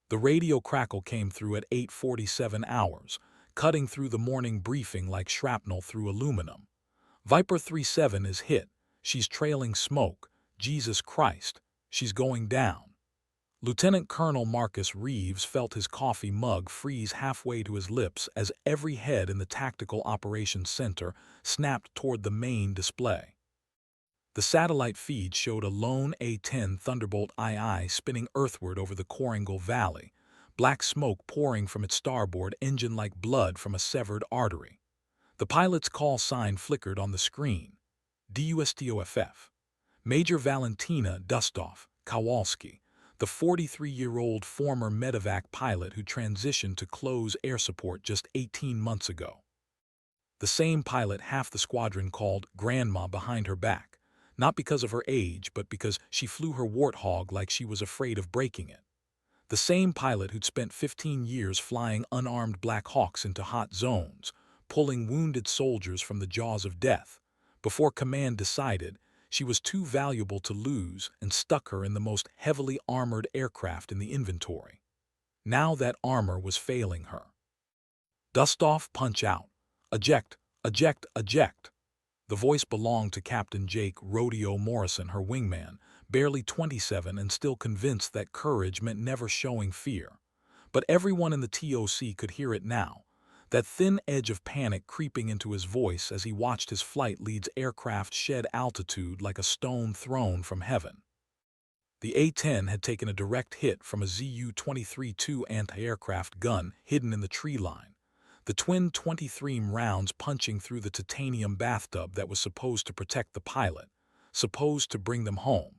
The radio crackle came through at 8:47 hours, cutting through the morning briefing like shrapnel through aluminum. Viper 37 is hit. She's trailing smoke. Jesus Christ, she's going down. Lieutenant Colonel Marcus Reeves felt his coffee mug freeze halfway to his lips as every head in the Tactical Operations Center snapped toward the main display. The satellite feed showed a lone A-10 Thunderbolt II spinning earthward over the Koringal Valley, black smoke pouring from its starboard engine like blood from a severed artery. The pilot's call sign flickered on the screen. DUSTOFF. Major Valentina Dustoff Kowalski, the 43-year-old former medevac pilot who transitioned to close air support just 18 months ago. The same pilot half the squadron called Grandma behind her back, not because of her age, but because she flew her Warthog like she was afraid of breaking it. The same pilot who'd spent 15 years flying unarmed Black Hawks into hot zones, pulling wounded soldiers from the jaws of death, before command decided she was too valuable to lose and stuck her in the most heavily armored aircraft in the inventory. Now that armor was failing her. Dust off, punch out. Eject, eject, eject. The voice belonged to Captain Jake Rodeo Morrison, her wingman, barely 27 and still convinced that courage meant never showing fear. But everyone in the TOC could hear it now, that thin edge of panic creeping into his voice as he watched his flight lead's aircraft shed altitude like a stone thrown from heaven. The A-10 had taken a direct hit from a ZU-23-2 anti-aircraft gun hidden in the tree line, the twin 23 rounds punching through the titanium bathtub that was supposed to protect the pilot, supposed to bring them home.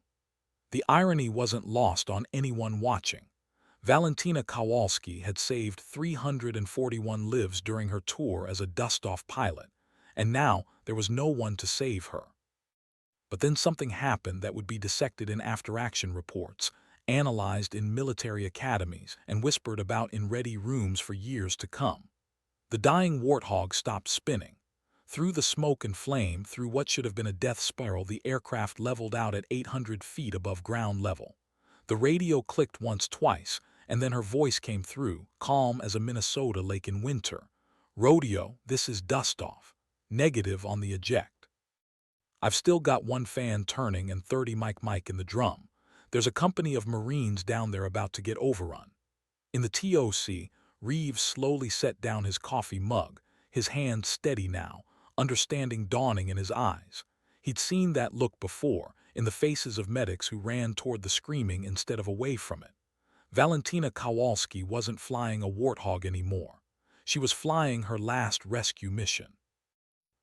The irony wasn't lost on anyone watching. Valentina Kowalski had saved 341 lives during her tour as a dust-off pilot, and now there was no one to save her. But then something happened that would be dissected in after-action reports, analyzed in military academies, and whispered about in ready rooms for years to come. The dying Warthog stopped spinning. Through the smoke and flame, through what should have been a death spiral, the aircraft leveled out at 800 feet above ground level. The radio clicked once, twice, and then her voice came through, calm as a Minnesota lake in winter. Rodeo, this is Dustoff. Negative on the eject. I've still got one fan turning and 30 mic in the drum. There's a company of Marines down there about to get overrun. In the TOC, Reeves slowly set down his coffee mug, his hand steady now, understanding dawning in his eyes. He'd seen that look before, in the faces of medics who ran toward the screaming instead of away from it. Valentina Kowalski wasn't flying a Warthog anymore. She was flying her last rescue mission.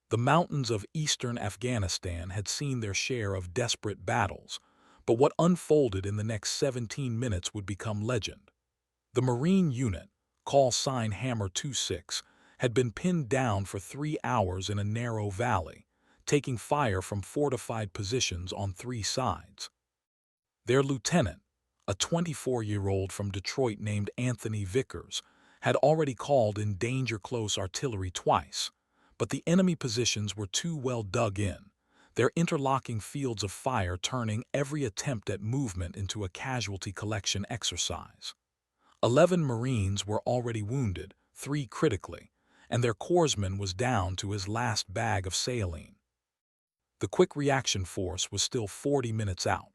The mountains of eastern Afghanistan had seen their share of desperate battles, but what unfolded in the next 17 minutes would become legend. The Marine unit, call sign Hammer 26, had been pinned down for 3 hours in a narrow valley, taking fire from fortified positions on 3 sides. Their lieutenant, a 24-year-old from Detroit named Anthony Vickers, had already called in danger-close artillery twice, but the enemy positions were too well dug in, their interlocking fields of fire turning every attempt at movement into a casualty collection exercise. 11 Marines were already wounded, 3 critically, and their corpsman was down to his last bag of saline. The quick reaction force was still 40 minutes out.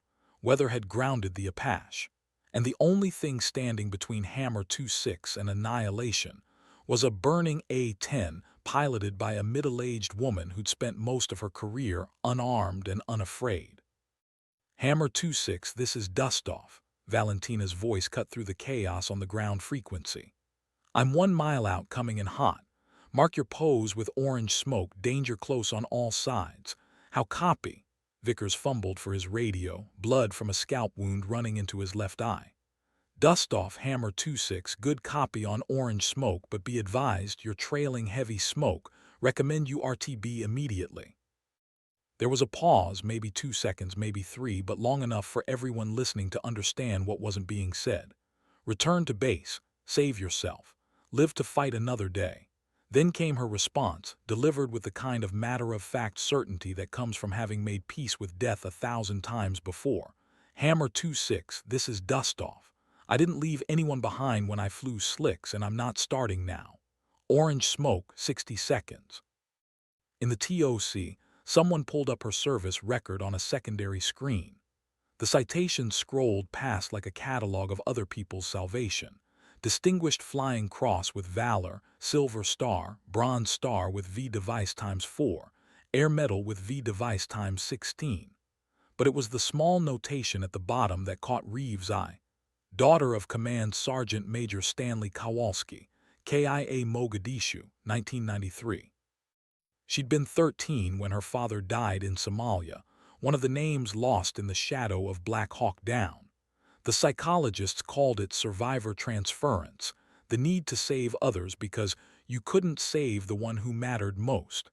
Weather had grounded the Apache, and the only thing standing between Hammer 26 and annihilation was a burning A-10 piloted by a middle-aged woman who'd spent most of her career unarmed and unafraid. Hammer 26, this is Dustoff. Valentina's voice cut through the chaos on the ground frequency. I'm 1 mile out, coming in hot. Mark your pose with orange smoke, danger close on all sides. How copy? Vickers fumbled for his radio, blood from a scalp wound running into his left eye. Dustoff, Hammer 26, good copy on orange smoke, but be advised you're trailing heavy smoke. Recommend you RTB immediately. There was a pause, maybe 2 seconds, maybe 3, but long enough for everyone listening to understand what wasn't being said. Return to base. Save yourself. Live to fight another day. Then came her response, delivered with the kind of matter-of-fact certainty that comes from having made peace with death 1,000 times before. Hammer 26, this is Dustoff. I didn't leave anyone behind when I flew slicks, and I'm not starting now. Orange smoke, 60 seconds. In the TOC, someone pulled up her service record on a secondary screen. The citation scrolled past like a catalog of other people's salvation. Distinguished Flying Cross with Valor, Silver Star, Bronze Star with V device times 4, Air Medal with V device times 16. But it was the small notation at the bottom that caught Reeves' eye. Daughter of Command Sergeant Major Stanley Kowalski, KIA Mogadishu, 1993. She'd been 13 when her father died in Somalia, one of the names lost in the shadow of Black Hawk Down. The psychologists called it survivor transference, the need to save others because you couldn't save the one who mattered most.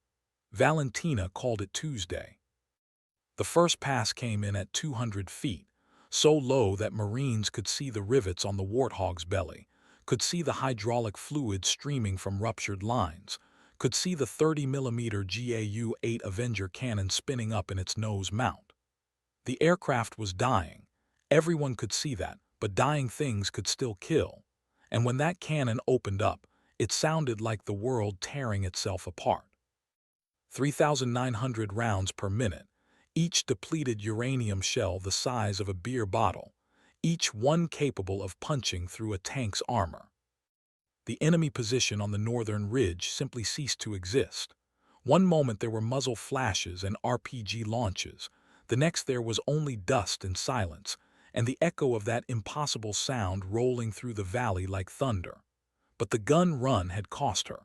Valentina called it Tuesday. The first pass came in at 200 feet, so low that Marines could see the rivets on the Warthog's belly, could see the hydraulic fluid streaming from ruptured lines, could see the 30mm GAU-8 Avenger cannon spinning up in its nose mount. The aircraft was dying. Everyone could see that, but dying things could still kill. And when that cannon opened up, it sounded like the world tearing itself apart. 3,900 rounds per minute, each depleted uranium shell the size of a beer bottle, each one capable of punching through a tank's armor. The enemy position on the northern ridge simply ceased to exist. One moment there were muzzle flashes and RPG launches, the next there was only dust and silence, and the echo of that impossible sound rolling through the valley like thunder. But the gun run had cost her.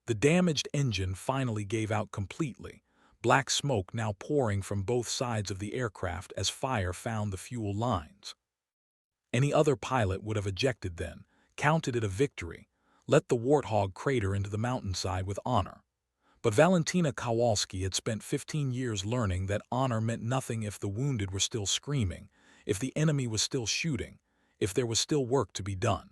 The damaged engine finally gave out completely, black smoke now pouring from both sides of the aircraft as fire found the fuel lines. Any other pilot would have ejected then, counted it a victory, let the Warthog crater into the mountainside with honor. But Valentina Kowalski had spent 15 years learning that honor meant nothing if the wounded were still screaming, if the enemy was still shooting, if there was still work to be done.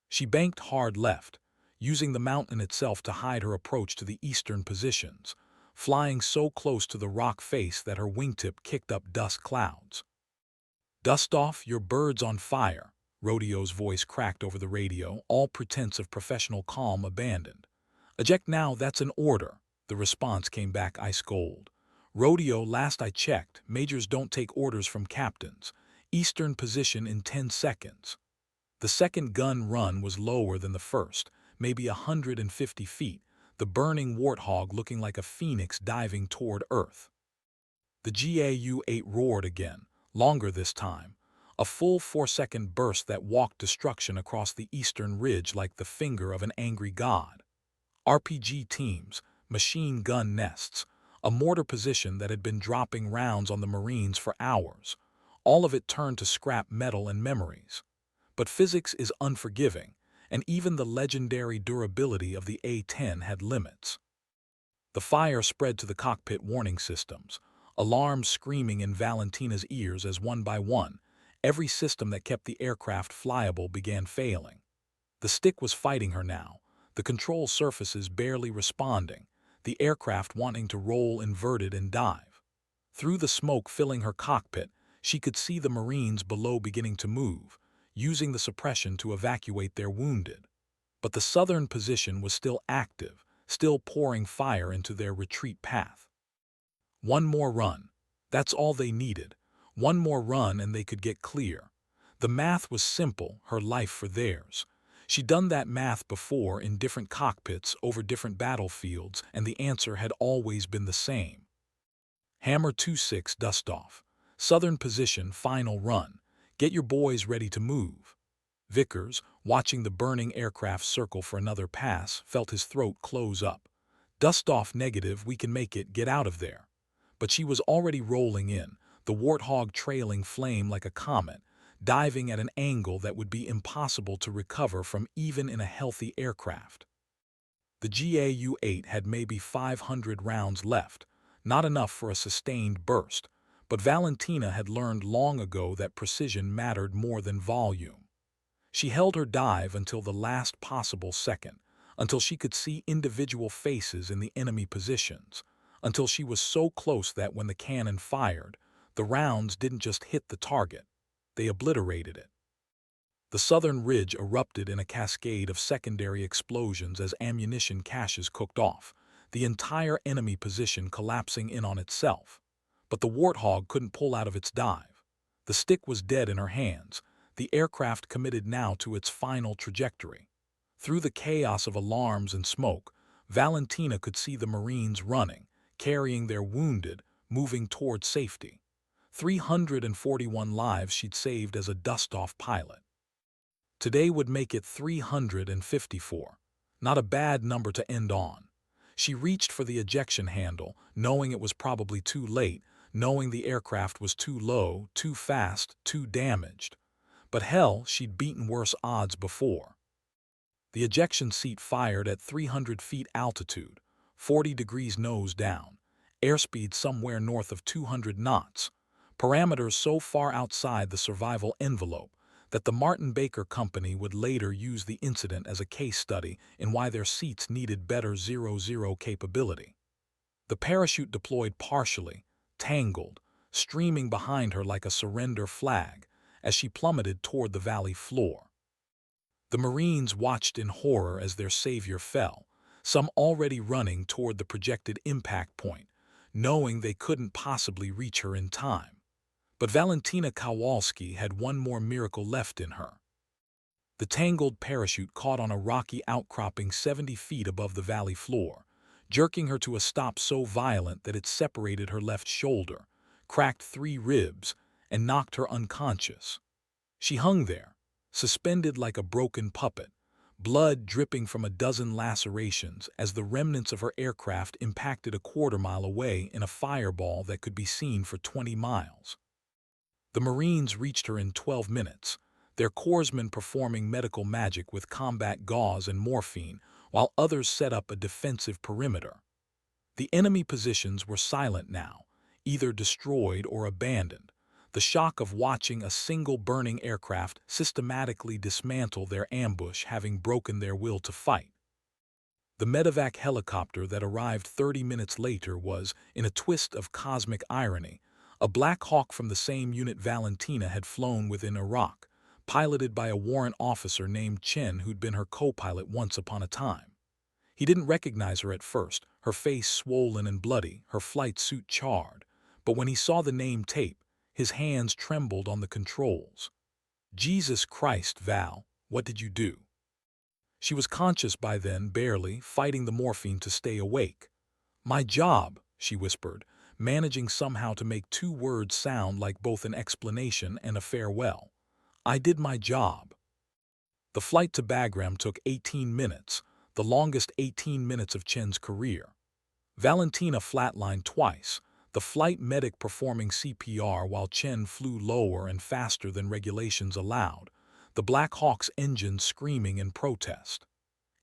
She banked hard left, using the mountain itself to hide her approach to the eastern positions, flying so close to the rock face that her wingtip kicked up dust clouds. "Dust off, your bird's on fire," Rodeo's voice cracked over the radio, all pretense of professional calm abandoned. "Eject now, that's an order," the response came back ice cold. "Rodeo, last I checked, majors don't take orders from captains. Eastern position in 10 seconds. The second gun run was lower than the first, maybe 150 feet, the burning Warthog looking like a phoenix diving toward Earth. The GAU-8 roared again, longer this time, a full 4-second burst that walked destruction across the eastern ridge like the finger of an angry god. RPG teams, machine gun nests, a mortar position that had been dropping rounds on the Marines for hours. All of it turned to scrap metal and memories. But physics is unforgiving, and even the legendary durability of the A-10 had limits. The fire spread to the cockpit warning systems, alarms screaming in Valentina's ears as one by one, every system that kept the aircraft flyable began failing. The stick was fighting her now, the control surfaces barely responding, the aircraft wanting to roll inverted and dive. Through the smoke filling her cockpit, she could see the Marines below beginning to move, using the suppression to evacuate their wounded. But the southern position was still active, still pouring fire into their retreat path. One more run. That's all they needed. One more run and they could get clear. The math was simple, her life for theirs. She'd done that math before in different cockpits over different battlefields, and the answer had always been the same. Hammer 2-6 dust off. Southern position, final run. Get your boys ready to move. Vickers, watching the burning aircraft circle for another pass, felt his throat close up. Dust off negative, we can make it, get out of there. But she was already rolling in, the Warthog trailing flame like a comet, diving at an angle that would be impossible to recover from even in a healthy aircraft. The GAU-8 had maybe 500 rounds left, not enough for a sustained burst, but Valentina had learned long ago that precision mattered more than volume. She held her dive until the last possible second, until she could see individual faces in the enemy positions, until she was so close that when the cannon fired, the rounds didn't just hit the target, they obliterated it. The southern ridge erupted in a cascade of secondary explosions as ammunition caches cooked off, the entire enemy position collapsing in on itself. But the Warthog couldn't pull out of its dive. The stick was dead in her hands, the aircraft committed now to its final trajectory. Through the chaos of alarms and smoke, Valentina could see the Marines running, carrying their wounded, moving toward safety. 341 lives she'd saved as a dust-off pilot. Today would make it 354. Not a bad number to end on. She reached for the ejection handle, knowing it was probably too late, knowing the aircraft was too low, too fast, too damaged. But hell, she'd beaten worse odds before. The ejection seat fired at 300 feet altitude, 40 degrees nose down, airspeed somewhere north of 200 knots, parameters so far outside the survival envelope that the Martin Baker Company would later use the incident as a case study in why their seats needed better 0-0 capability. The parachute deployed partially, tangled, streaming behind her like a surrender flag as she plummeted toward the valley floor. The Marines watched in horror as their savior fell, some already running toward the projected impact point, knowing they couldn't possibly reach her in time. But Valentina Kowalski had one more miracle left in her. The tangled parachute caught on a rocky outcropping 70 feet above the valley floor, jerking her to a stop so violent that it separated her left shoulder, cracked 3 ribs, and knocked her unconscious. She hung there, suspended like a broken puppet, blood dripping from a dozen lacerations as the remnants of her aircraft impacted a quarter-mile away in a fireball that could be seen for 20 miles. The Marines reached her in 12 minutes, their corpsmen performing medical magic with combat gauze and morphine, while others set up a defensive perimeter. The enemy positions were silent now, either destroyed or abandoned, the shock of watching a single burning aircraft systematically dismantle their ambush having broken their will to fight. The medevac helicopter that arrived 30 minutes later was, in a twist of cosmic irony, a Black Hawk from the same unit Valentina had flown with in Iraq, piloted by a warrant officer named Chen who'd been her co-pilot once upon a time. He didn't recognize her at first, her face swollen and bloody, her flight suit charred, but when he saw the name tape, his hands trembled on the controls. Jesus Christ, Val, what did you do? She was conscious by then, barely, fighting the morphine to stay awake. My job, she whispered, managing somehow to make 2 words sound like both an explanation and a farewell. I did my job. The flight to Bagram took 18 minutes, the longest 18 minutes of Chen's career. Valentina flatlined twice, the flight medic performing CPR while Chen flew lower and faster than regulations allowed, the Black Hawk's engine screaming in protest.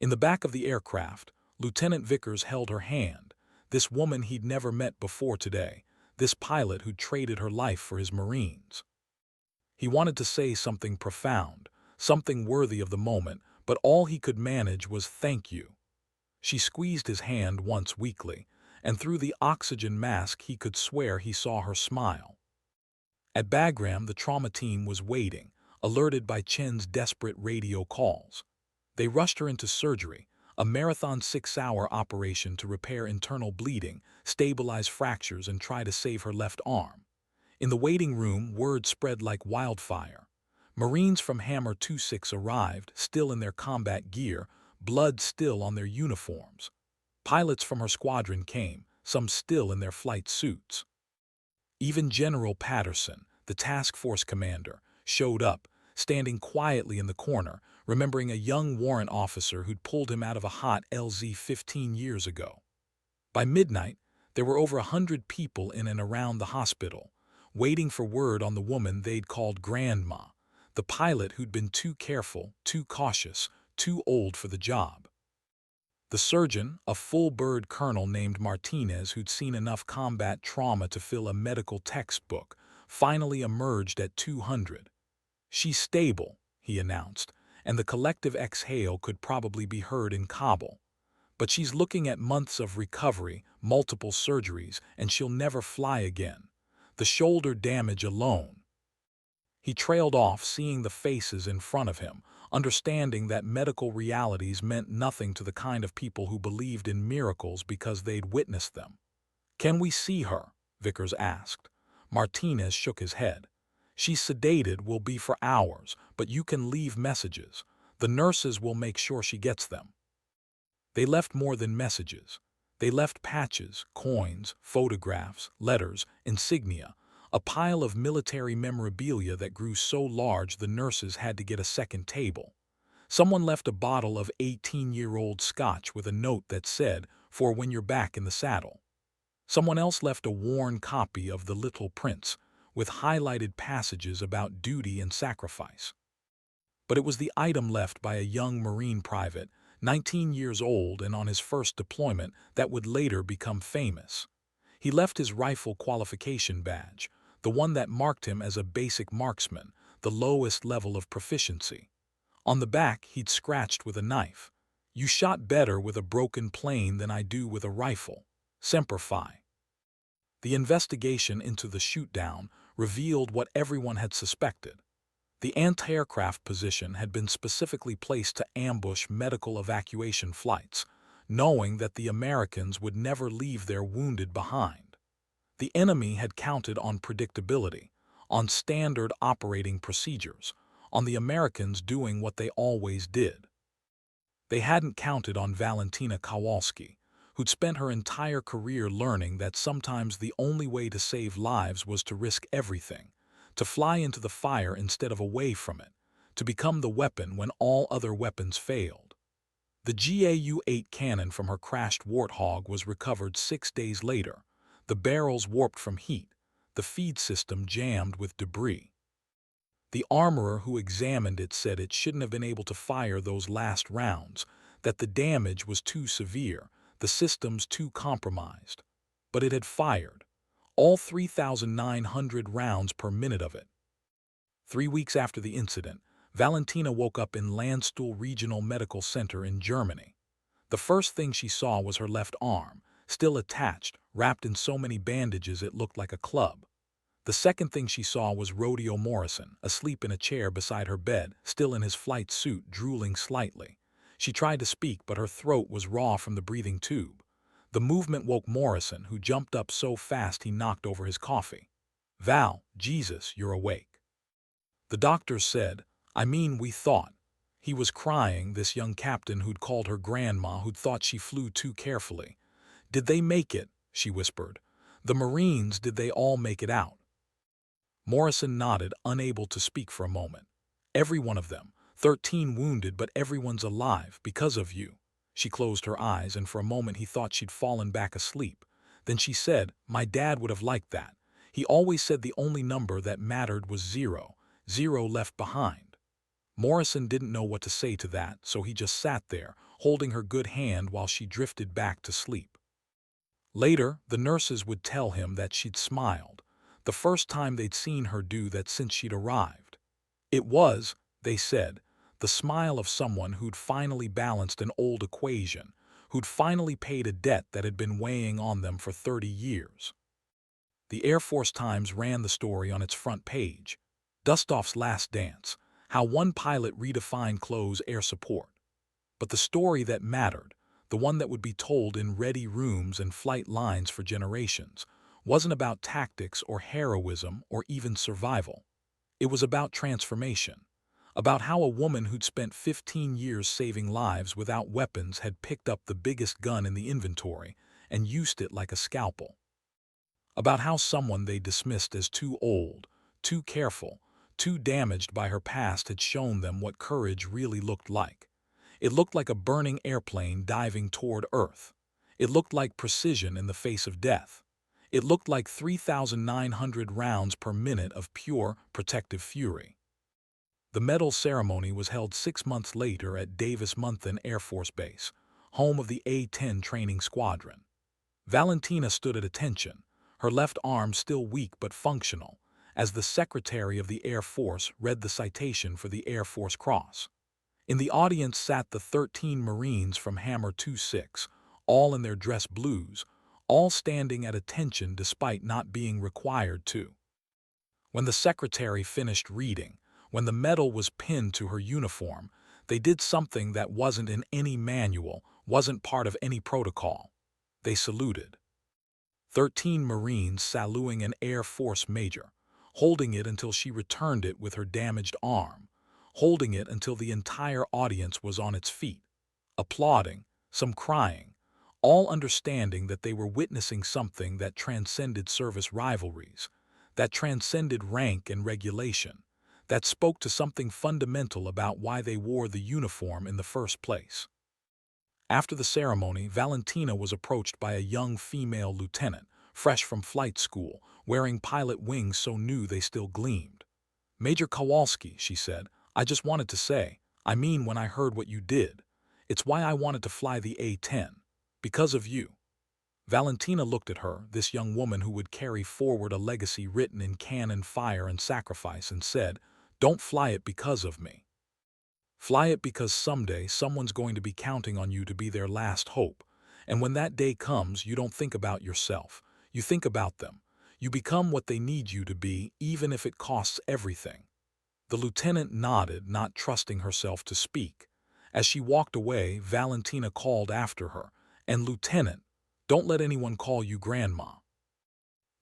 In the back of the aircraft, Lieutenant Vickers held her hand, this woman he'd never met before today, this pilot who'd traded her life for his Marines. He wanted to say something profound, something worthy of the moment, but all he could manage was thank you. She squeezed his hand once weakly, and through the oxygen mask he could swear he saw her smile. At Bagram, the trauma team was waiting, alerted by Chen's desperate radio calls. They rushed her into surgery, a marathon 6-hour operation to repair internal bleeding, stabilize fractures, and try to save her left arm. In the waiting room, word spread like wildfire. Marines from Hammer 26 arrived, still in their combat gear, blood still on their uniforms. Pilots from her squadron came, some still in their flight suits. Even General Patterson, the task force commander, showed up, standing quietly in the corner, remembering a young warrant officer who'd pulled him out of a hot LZ 15 years ago. By midnight, there were over 100 people in and around the hospital, waiting for word on the woman they'd called Grandma, the pilot who'd been too careful, too cautious, too old for the job. The surgeon, a full-bird colonel named Martinez who'd seen enough combat trauma to fill a medical textbook, finally emerged at 200. She's stable, he announced, and the collective exhale could probably be heard in Kabul. But she's looking at months of recovery, multiple surgeries, and she'll never fly again. The shoulder damage alone. He trailed off, seeing the faces in front of him, understanding that medical realities meant nothing to the kind of people who believed in miracles because they'd witnessed them. "Can we see her?" Vickers asked. Martinez shook his head. "She's sedated, will be for hours, but you can leave messages. The nurses will make sure she gets them." They left more than messages. They left patches, coins, photographs, letters, insignia, a pile of military memorabilia that grew so large the nurses had to get a second table. Someone left a bottle of 18-year-old scotch with a note that said, "For when you're back in the saddle." Someone else left a worn copy of The Little Prince, with highlighted passages about duty and sacrifice. But it was the item left by a young Marine private, 19 years old and on his first deployment, that would later become famous. He left his rifle qualification badge, the one that marked him as a basic marksman, the lowest level of proficiency. On the back, he'd scratched with a knife, "You shot better with a broken plane than I do with a rifle. Semper Fi." The investigation into the shootdown revealed what everyone had suspected. The anti-aircraft position had been specifically placed to ambush medical evacuation flights, knowing that the Americans would never leave their wounded behind. The enemy had counted on predictability, on standard operating procedures, on the Americans doing what they always did. They hadn't counted on Valentina Kowalski, who'd spent her entire career learning that sometimes the only way to save lives was to risk everything, to fly into the fire instead of away from it, to become the weapon when all other weapons failed. The GAU-8 cannon from her crashed Warthog was recovered 6 days later, the barrels warped from heat, the feed system jammed with debris. The armorer who examined it said it shouldn't have been able to fire those last rounds, that the damage was too severe, the systems too compromised. But it had fired, all 3,900 rounds per minute of it. 3 weeks after the incident, Valentina woke up in Landstuhl Regional Medical Center in Germany. The first thing she saw was her left arm, still attached, wrapped in so many bandages it looked like a club. The second thing she saw was Rodeo Morrison, asleep in a chair beside her bed, still in his flight suit, drooling slightly. She tried to speak, but her throat was raw from the breathing tube. The movement woke Morrison, who jumped up so fast he knocked over his coffee. "Val, Jesus, you're awake." The doctors said, we thought." He was crying, this young captain who'd called her grandma, who'd thought she flew too carefully. "Did they make it?" she whispered. "The Marines, did they all make it out?" Morrison nodded, unable to speak for a moment. "Every one of them. 13 wounded, but everyone's alive, because of you." She closed her eyes, and for a moment he thought she'd fallen back asleep. Then she said, "My dad would have liked that. He always said the only number that mattered was 0, 0 left behind." Morrison didn't know what to say to that, so he just sat there, holding her good hand while she drifted back to sleep. Later, the nurses would tell him that she'd smiled, the first time they'd seen her do that since she'd arrived. It was, they said, the smile of someone who'd finally balanced an old equation, who'd finally paid a debt that had been weighing on them for 30 years. The Air Force Times ran the story on its front page. Dustoff's last dance, how one pilot redefined close air support. But the story that mattered, the one that would be told in ready rooms and flight lines for generations, wasn't about tactics or heroism or even survival. It was about transformation, about how a woman who'd spent 15 years saving lives without weapons had picked up the biggest gun in the inventory and used it like a scalpel. About how someone they dismissed as too old, too careful, too damaged by her past had shown them what courage really looked like. It looked like a burning airplane diving toward Earth. It looked like precision in the face of death. It looked like 3,900 rounds per minute of pure, protective fury. The medal ceremony was held 6 months later at Davis-Monthan Air Force Base, home of the A-10 training squadron. Valentina stood at attention, her left arm still weak but functional, as the Secretary of the Air Force read the citation for the Air Force Cross. In the audience sat the 13 Marines from Hammer 26, all in their dress blues, all standing at attention despite not being required to. When the secretary finished reading, when the medal was pinned to her uniform, they did something that wasn't in any manual, wasn't part of any protocol. They saluted. 13 Marines saluting an Air Force major, holding it until she returned it with her damaged arm, holding it until the entire audience was on its feet, applauding, some crying, all understanding that they were witnessing something that transcended service rivalries, that transcended rank and regulation, that spoke to something fundamental about why they wore the uniform in the first place. After the ceremony, Valentina was approached by a young female lieutenant, fresh from flight school, wearing pilot wings so new they still gleamed. "Major Kowalski," she said, "I just wanted to say, I mean when I heard what you did, it's why I wanted to fly the A-10. Because of you." Valentina looked at her, this young woman who would carry forward a legacy written in cannon fire and sacrifice, and said, "Don't fly it because of me. Fly it because someday someone's going to be counting on you to be their last hope. And when that day comes, you don't think about yourself. You think about them. You become what they need you to be, even if it costs everything." The lieutenant nodded, not trusting herself to speak. As she walked away, Valentina called after her, "And Lieutenant, don't let anyone call you Grandma."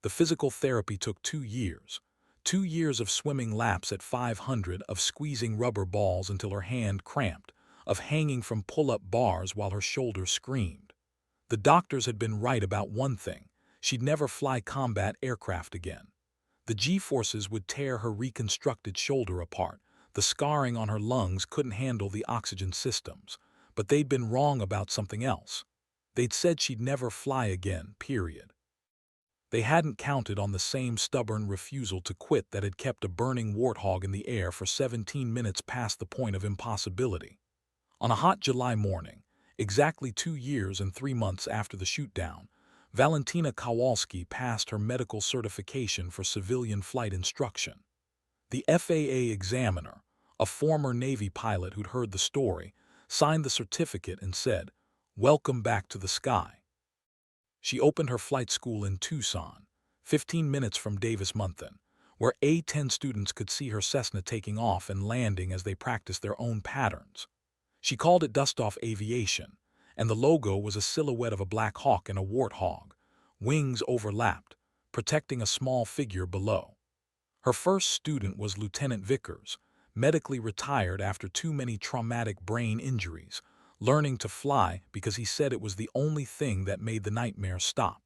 The physical therapy took 2 years. 2 years of swimming laps at 500, of squeezing rubber balls until her hand cramped, of hanging from pull-up bars while her shoulder screamed. The doctors had been right about one thing: she'd never fly combat aircraft again. The G-forces would tear her reconstructed shoulder apart. The scarring on her lungs couldn't handle the oxygen systems. But they'd been wrong about something else. They'd said she'd never fly again, period. They hadn't counted on the same stubborn refusal to quit that had kept a burning warthog in the air for 17 minutes past the point of impossibility. On a hot July morning, exactly 2 years and 3 months after the shootdown, Valentina Kowalski passed her medical certification for civilian flight instruction. The FAA examiner, a former Navy pilot who'd heard the story, signed the certificate and said, "Welcome back to the sky." She opened her flight school in Tucson, 15 minutes from Davis-Monthan, where A-10 students could see her Cessna taking off and landing as they practiced their own patterns. She called it Dust-Off Aviation, and the logo was a silhouette of a black hawk and a warthog, wings overlapped, protecting a small figure below. Her first student was Lieutenant Vickers, medically retired after too many traumatic brain injuries, learning to fly because he said it was the only thing that made the nightmare stop.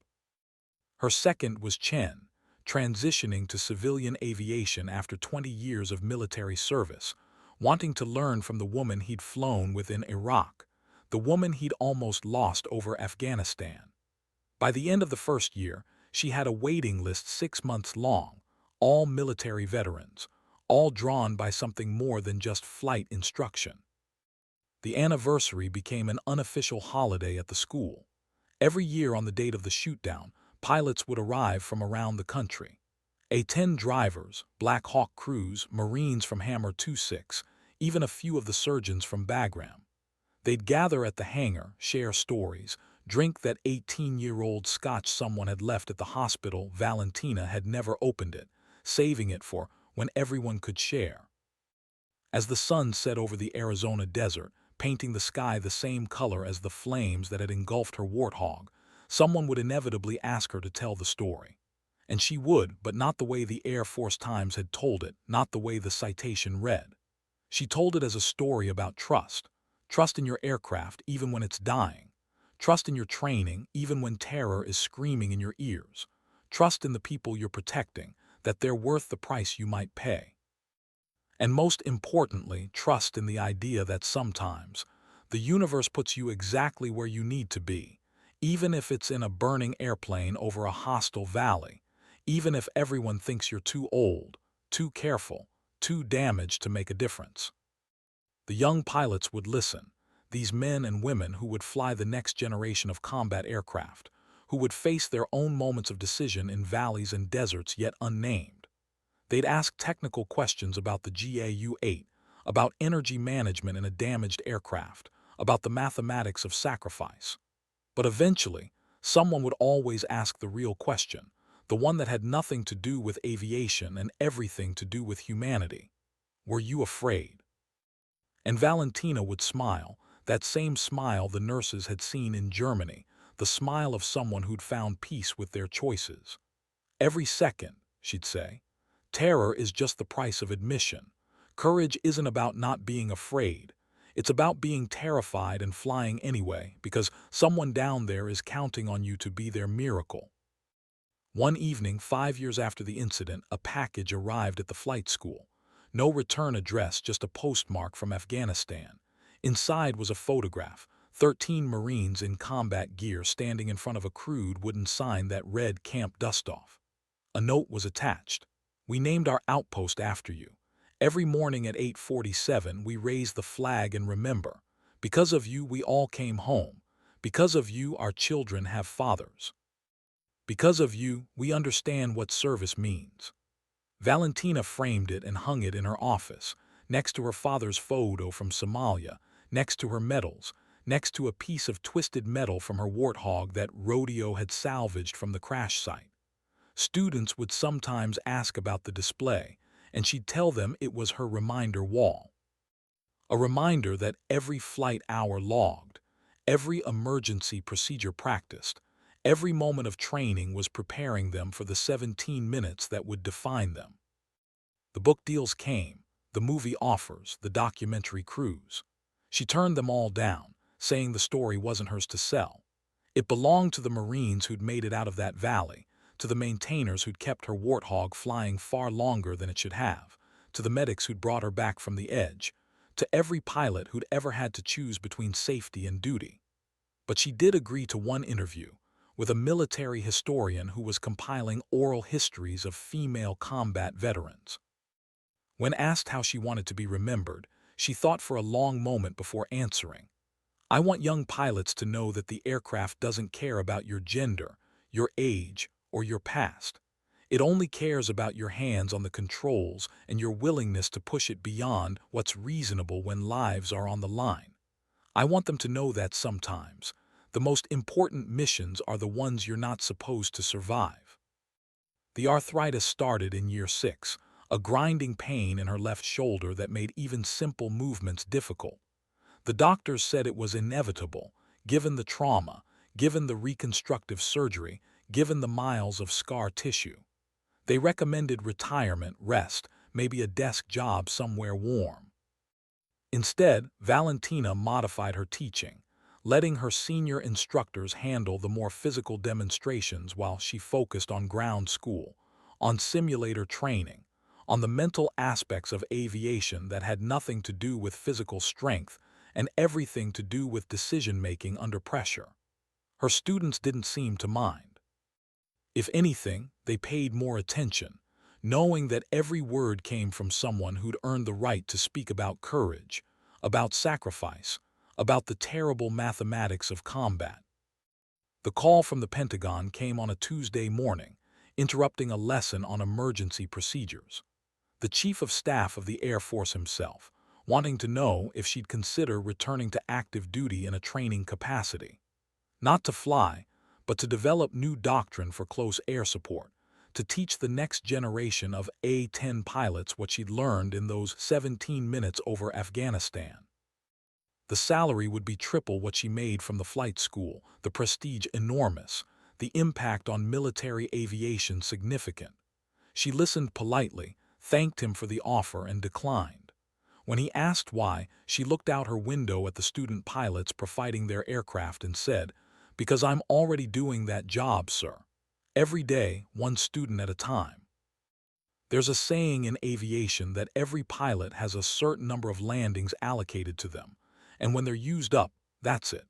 Her second was Chen, transitioning to civilian aviation after 20 years of military service, wanting to learn from the woman he'd flown with in Iraq, the woman he'd almost lost over Afghanistan. By the end of the first year, she had a waiting list 6 months long, all military veterans, all drawn by something more than just flight instruction. The anniversary became an unofficial holiday at the school. Every year on the date of the shootdown, pilots would arrive from around the country. A-10 drivers, Black Hawk crews, Marines from Hammer 26, even a few of the surgeons from Bagram. They'd gather at the hangar, share stories, drink that 18-year-old scotch someone had left at the hospital. Valentina had never opened it, saving it for when everyone could share. As the sun set over the Arizona desert, painting the sky the same color as the flames that had engulfed her warthog, someone would inevitably ask her to tell the story. And she would, but not the way the Air Force Times had told it, not the way the citation read. She told it as a story about trust. Trust in your aircraft even when it's dying. Trust in your training even when terror is screaming in your ears. Trust in the people you're protecting, that they're worth the price you might pay. And most importantly, trust in the idea that sometimes the universe puts you exactly where you need to be, even if it's in a burning airplane over a hostile valley, even if everyone thinks you're too old, too careful, too damaged to make a difference. The young pilots would listen, these men and women who would fly the next generation of combat aircraft, who would face their own moments of decision in valleys and deserts yet unnamed. They'd ask technical questions about the GAU-8, about energy management in a damaged aircraft, about the mathematics of sacrifice. But eventually, someone would always ask the real question, the one that had nothing to do with aviation and everything to do with humanity. Were you afraid? And Valentina would smile, that same smile the nurses had seen in Germany, the smile of someone who'd found peace with their choices. Every second, she'd say, terror is just the price of admission. Courage isn't about not being afraid. It's about being terrified and flying anyway, because someone down there is counting on you to be their miracle. One evening, 5 years after the incident, a package arrived at the flight school. No return address, just a postmark from Afghanistan. Inside was a photograph, 13 Marines in combat gear standing in front of a crude wooden sign that read Camp Dustoff. A note was attached. We named our outpost after you. Every morning at 8:47 we raise the flag and remember. Because of you we all came home. Because of you our children have fathers. Because of you we understand what service means. Valentina framed it and hung it in her office, next to her father's photo from Somalia, next to her medals, next to a piece of twisted metal from her warthog that Rodeo had salvaged from the crash site. Students would sometimes ask about the display, and she'd tell them it was her reminder wall. A reminder that every flight hour logged, every emergency procedure practiced, every moment of training was preparing them for the 17 minutes that would define them. The book deals came, the movie offers, the documentary crews. She turned them all down, saying the story wasn't hers to sell. It belonged to the Marines who'd made it out of that valley, to the maintainers who'd kept her warthog flying far longer than it should have, to the medics who'd brought her back from the edge, to every pilot who'd ever had to choose between safety and duty. But she did agree to one interview with a military historian who was compiling oral histories of female combat veterans. When asked how she wanted to be remembered, she thought for a long moment before answering. I want young pilots to know that the aircraft doesn't care about your gender, your age, or your past. It only cares about your hands on the controls and your willingness to push it beyond what's reasonable when lives are on the line. I want them to know that sometimes the most important missions are the ones you're not supposed to survive. The arthritis started in year 6, a grinding pain in her left shoulder that made even simple movements difficult. The doctors said it was inevitable, given the trauma, given the reconstructive surgery, given the miles of scar tissue. They recommended retirement, rest, maybe a desk job somewhere warm. Instead, Valentina modified her teaching, letting her senior instructors handle the more physical demonstrations while she focused on ground school, on simulator training, on the mental aspects of aviation that had nothing to do with physical strength and everything to do with decision-making under pressure. Her students didn't seem to mind. If anything, they paid more attention, knowing that every word came from someone who'd earned the right to speak about courage, about sacrifice, about the terrible mathematics of combat. The call from the Pentagon came on a Tuesday morning, interrupting a lesson on emergency procedures. The Chief of Staff of the Air Force himself, wanting to know if she'd consider returning to active duty in a training capacity. Not to fly, but to develop new doctrine for close air support, to teach the next generation of A-10 pilots what she'd learned in those 17 minutes over Afghanistan. The salary would be triple what she made from the flight school, the prestige enormous, the impact on military aviation significant. She listened politely, thanked him for the offer, and declined. When he asked why, she looked out her window at the student pilots profiting their aircraft and said, "Because I'm already doing that job, sir. Every day, one student at a time." There's a saying in aviation that every pilot has a certain number of landings allocated to them, and when they're used up, that's it.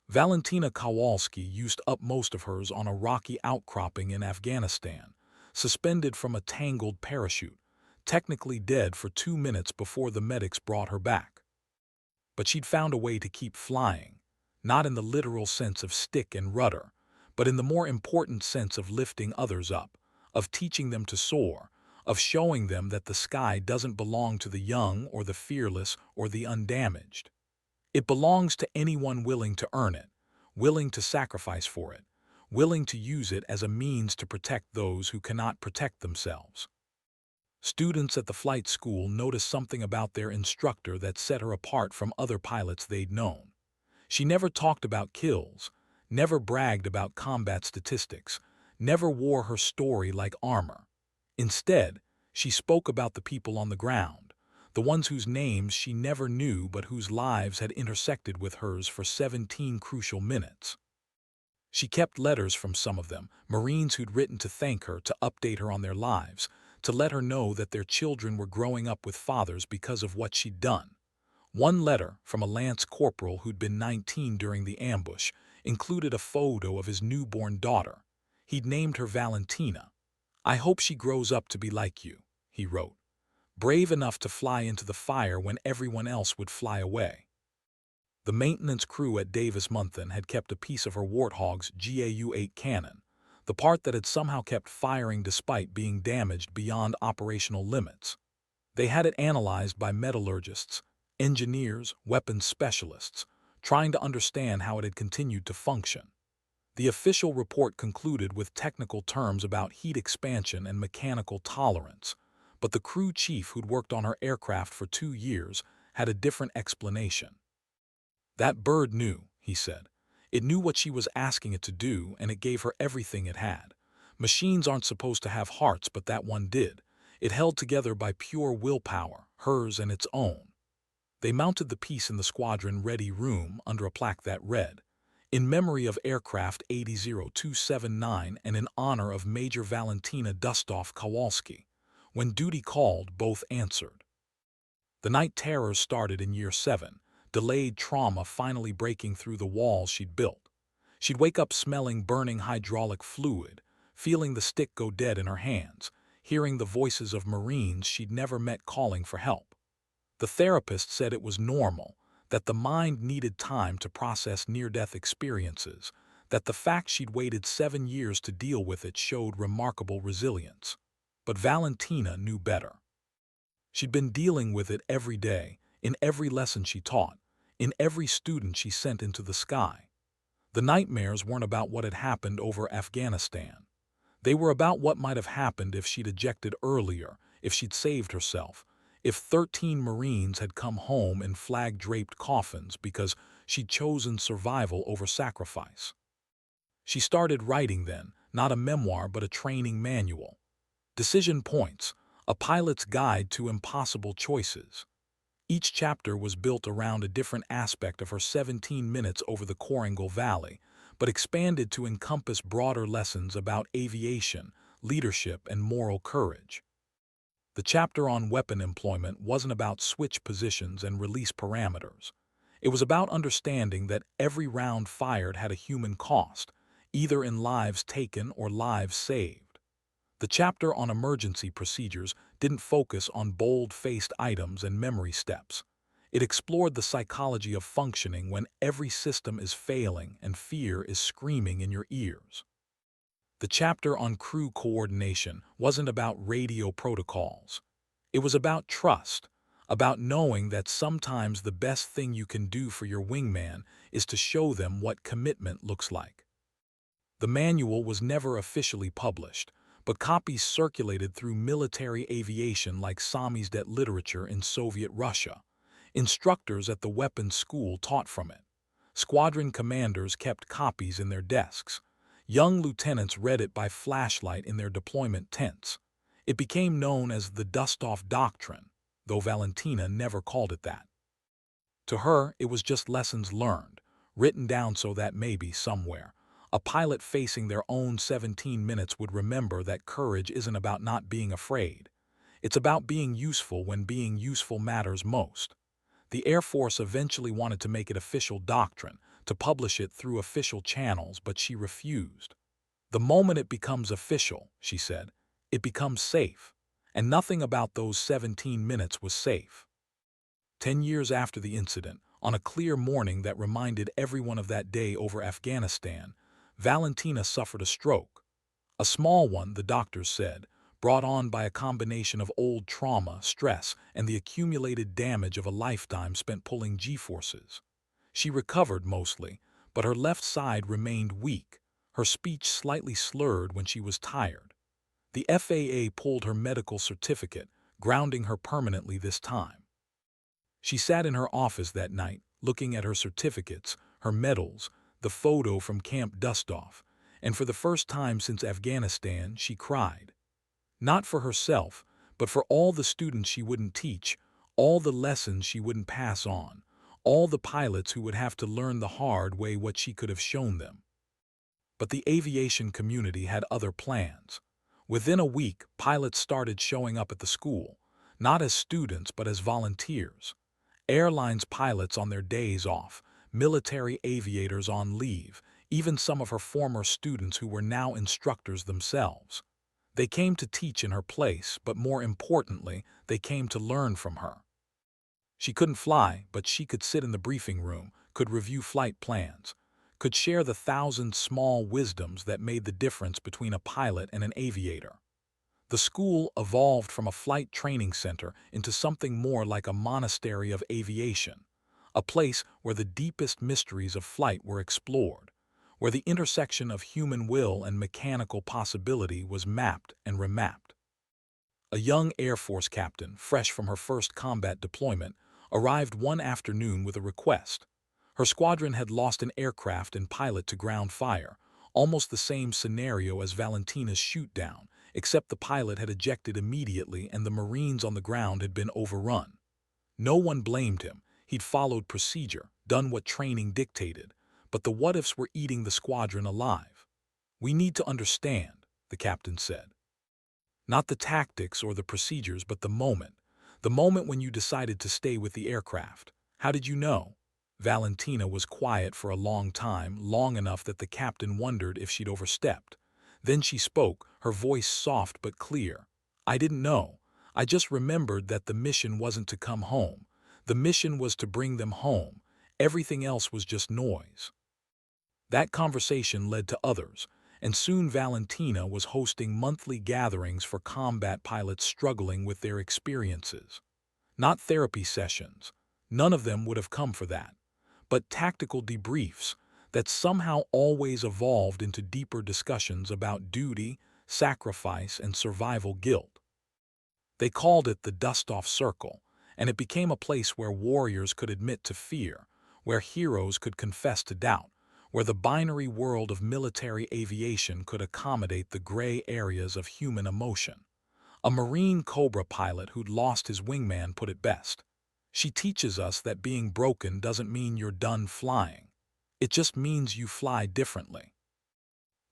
Valentina Kowalski used up most of hers on a rocky outcropping in Afghanistan, suspended from a tangled parachute, technically dead for 2 minutes before the medics brought her back. But she'd found a way to keep flying, not in the literal sense of stick and rudder, but in the more important sense of lifting others up, of teaching them to soar, of showing them that the sky doesn't belong to the young or the fearless or the undamaged. It belongs to anyone willing to earn it, willing to sacrifice for it, willing to use it as a means to protect those who cannot protect themselves. Students at the flight school noticed something about their instructor that set her apart from other pilots they'd known. She never talked about kills, never bragged about combat statistics, never wore her story like armor. Instead, she spoke about the people on the ground, the ones whose names she never knew but whose lives had intersected with hers for 17 crucial minutes. She kept letters from some of them, Marines who'd written to thank her, to update her on their lives, to let her know that their children were growing up with fathers because of what she'd done. One letter, from a lance corporal who'd been 19 during the ambush, included a photo of his newborn daughter. He'd named her Valentina. "I hope she grows up to be like you," he wrote, "brave enough to fly into the fire when everyone else would fly away." The maintenance crew at Davis-Monthan had kept a piece of her Warthog's GAU-8 cannon, the part that had somehow kept firing despite being damaged beyond operational limits. They had it analyzed by metallurgists, engineers, weapons specialists, trying to understand how it had continued to function. The official report concluded with technical terms about heat expansion and mechanical tolerance, but the crew chief who'd worked on her aircraft for 2 years had a different explanation. "That bird knew," he said. "It knew what she was asking it to do, and it gave her everything it had. Machines aren't supposed to have hearts, but that one did. It held together by pure willpower, hers and its own." They mounted the piece in the squadron ready room under a plaque that read, "In memory of Aircraft 80279 and in honor of Major Valentina Dustoff-Kowalski." When duty called, both answered. The night terrors started in Year 7, delayed trauma finally breaking through the walls she'd built. She'd wake up smelling burning hydraulic fluid, feeling the stick go dead in her hands, hearing the voices of Marines she'd never met calling for help. The therapist said it was normal, that the mind needed time to process near-death experiences, that the fact she'd waited 7 years to deal with it showed remarkable resilience. But Valentina knew better. She'd been dealing with it every day, in every lesson she taught, in every student she sent into the sky. The nightmares weren't about what had happened over Afghanistan. They were about what might have happened if she'd ejected earlier, if she'd saved herself, if 13 Marines had come home in flag-draped coffins because she'd chosen survival over sacrifice. She started writing then, not a memoir but a training manual. Decision Points, a pilot's guide to impossible choices. Each chapter was built around a different aspect of her 17 minutes over the Korangal Valley, but expanded to encompass broader lessons about aviation, leadership, and moral courage. The chapter on weapon employment wasn't about switch positions and release parameters. It was about understanding that every round fired had a human cost, either in lives taken or lives saved. The chapter on emergency procedures didn't focus on bold-faced items and memory steps. It explored the psychology of functioning when every system is failing and fear is screaming in your ears. The chapter on crew coordination wasn't about radio protocols. It was about trust, about knowing that sometimes the best thing you can do for your wingman is to show them what commitment looks like. The manual was never officially published, but copies circulated through military aviation like samizdat literature in Soviet Russia. Instructors at the weapons school taught from it. Squadron commanders kept copies in their desks. Young lieutenants read it by flashlight in their deployment tents. It became known as the Dustoff Doctrine, though Valentina never called it that. To her, it was just lessons learned, written down so that maybe, somewhere, a pilot facing their own 17 minutes would remember that courage isn't about not being afraid. It's about being useful when being useful matters most. The Air Force eventually wanted to make it official doctrine, to publish it through official channels, but she refused. "The moment it becomes official," she said, "it becomes safe." And nothing about those 17 minutes was safe. 10 years after the incident, on a clear morning that reminded everyone of that day over Afghanistan, Valentina suffered a stroke. A small one, the doctors said, brought on by a combination of old trauma, stress, and the accumulated damage of a lifetime spent pulling G-forces. She recovered mostly, but her left side remained weak. her speech slightly slurred when she was tired. The FAA pulled her medical certificate, grounding her permanently this time. She sat in her office that night, looking at her certificates, her medals, the photo from Camp Dustoff, and for the first time since Afghanistan, she cried. Not for herself, but for all the students she wouldn't teach, all the lessons she wouldn't pass on, all the pilots who would have to learn the hard way what she could have shown them. But the aviation community had other plans. Within a week, pilots started showing up at the school, not as students but as volunteers. Airlines pilots on their days off, military aviators on leave, even some of her former students who were now instructors themselves. They came to teach in her place, but more importantly, they came to learn from her. She couldn't fly, but she could sit in the briefing room, could review flight plans, could share the thousand small wisdoms that made the difference between a pilot and an aviator. The school evolved from a flight training center into something more like a monastery of aviation, a place where the deepest mysteries of flight were explored, where the intersection of human will and mechanical possibility was mapped and remapped. A young Air Force captain, fresh from her first combat deployment, arrived one afternoon with a request. Her squadron had lost an aircraft and pilot to ground fire, almost the same scenario as Valentina's shootdown, except the pilot had ejected immediately and the Marines on the ground had been overrun. No one blamed him. He'd followed procedure, done what training dictated, but the what-ifs were eating the squadron alive. "We need to understand," the captain said. "Not the tactics or the procedures, but the moment when you decided to stay with the aircraft. How did you know?" Valentina was quiet for a long time, long enough that the captain wondered if she'd overstepped. Then she spoke, her voice soft but clear. "I didn't know. I just remembered that the mission wasn't to come home. The mission was to bring them home. Everything else was just noise." That conversation led to others, and soon Valentina was hosting monthly gatherings for combat pilots struggling with their experiences. Not therapy sessions. None of them would have come for that. But tactical debriefs that somehow always evolved into deeper discussions about duty, sacrifice, and survival guilt. They called it the Dustoff Circle, and it became a place where warriors could admit to fear, where heroes could confess to doubt, where the binary world of military aviation could accommodate the gray areas of human emotion. A Marine Cobra pilot who'd lost his wingman put it best. "She teaches us that being broken doesn't mean you're done flying. It just means you fly differently."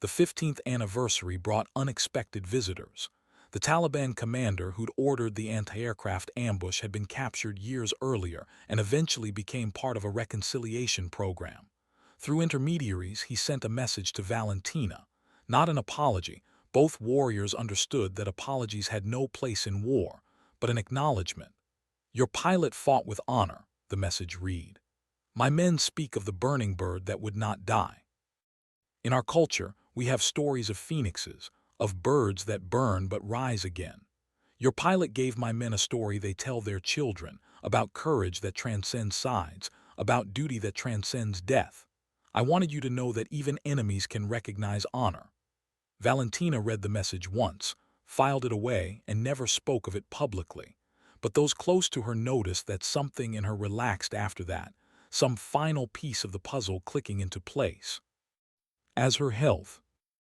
The 15th anniversary brought unexpected visitors. The Taliban commander who'd ordered the anti-aircraft ambush had been captured years earlier and eventually became part of a reconciliation program. Through intermediaries, he sent a message to Valentina. Not an apology. Both warriors understood that apologies had no place in war, but an acknowledgement. "Your pilot fought with honor," the message read. "My men speak of the burning bird that would not die." In our culture, we have stories of phoenixes, of birds that burn but rise again. Your pilot gave my men a story they tell their children, about courage that transcends sides, about duty that transcends death. I wanted you to know that even enemies can recognize honor. Valentina read the message once, filed it away, and never spoke of it publicly. But those close to her noticed that something in her relaxed after that, some final piece of the puzzle clicking into place. As her health,